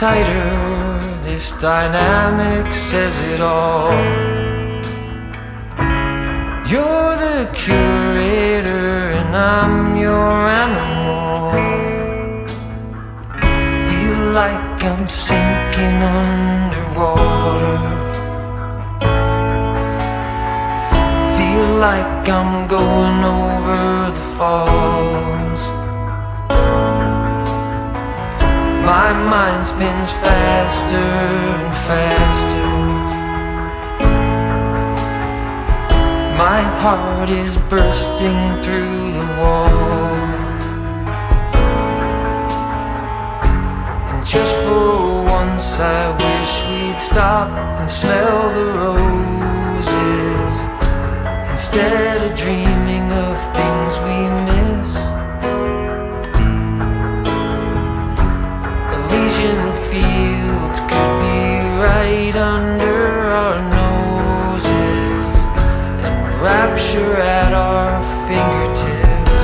tighter, this dynamic says it all. You're the curator and I'm your animal. Feel like I'm sinking underwater. Feel like I'm going over the falls. My mind spins faster and faster. My heart is bursting through the wall. And just for once I wish we'd stop and smell the roses, instead of dreaming of things we miss. Elysian fields could be right under our noses, and rapture at our fingertips.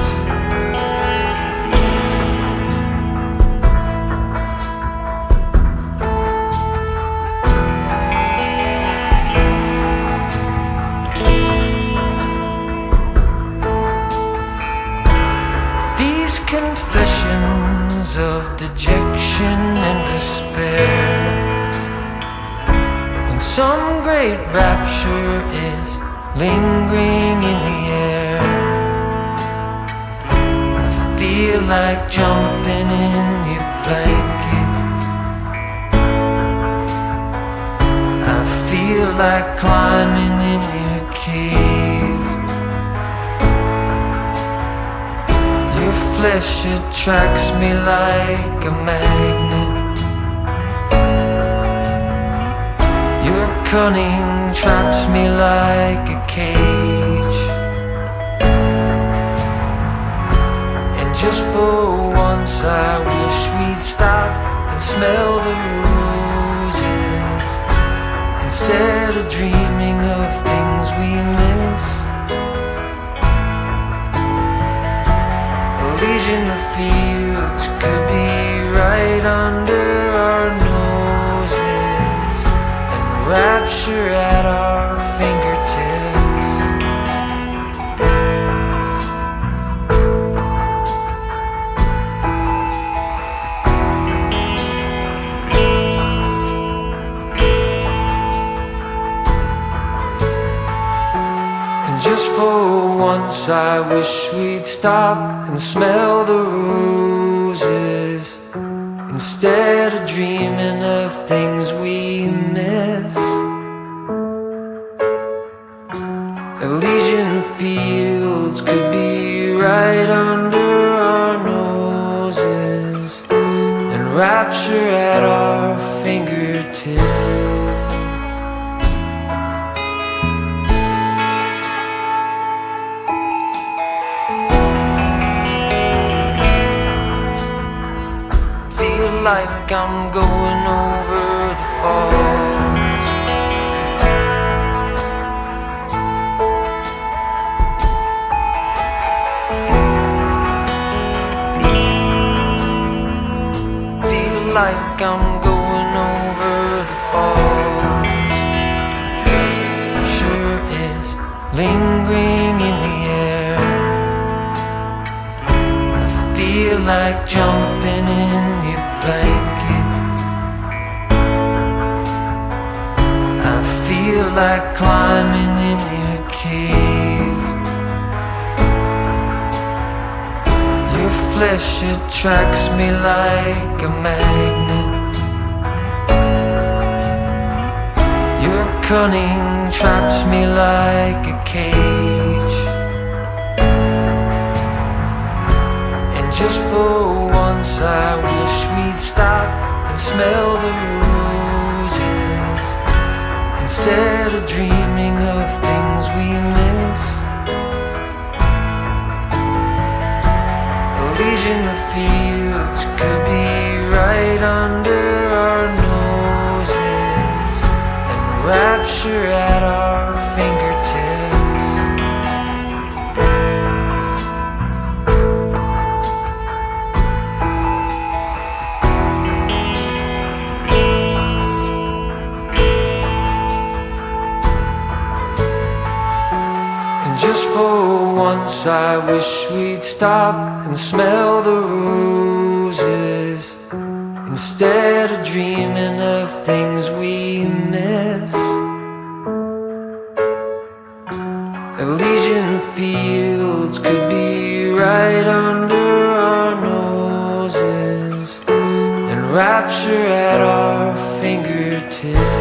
These confessions of dejection and despair, when some great rapture is lingering in the air, I feel like jumping in your blanket. I feel like climbing in your cave. Your flesh attracts me like a magnet. Your cunning traps me like a cage. And just for once I wish we'd stop and smell the roses, instead of dreaming of things we miss. Elysian fields could be right under our noses, and rapture at our fingertips. And just for once I wish we'd stop and smell the roses, instead of dreaming of things we miss. Elysian fields could be right under our noses, and rapture at our fingertips. Like I'm going over the falls. Feel like I'm going over the falls. Sure is lingering in the air. I feel like jumping in your blanket. I feel like climbing in your cave. Your flesh attracts me like a magnet. Your cunning traps me like a cage. And just for once I wish we'd stop and smell the roses, instead of dreaming of things we miss. Elysian fields could be right under our noses, and rapture at our fingertips. just for once I wish we'd stop and smell the roses, instead of dreaming of things we miss. Elysian fields could be right under our noses, and rapture at our fingertips.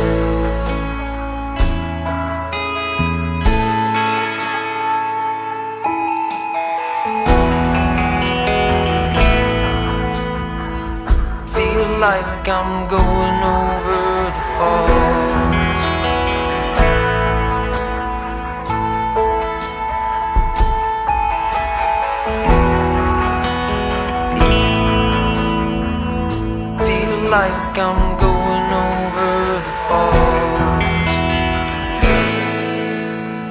Like I'm going over the falls. Feel like I'm going over the falls.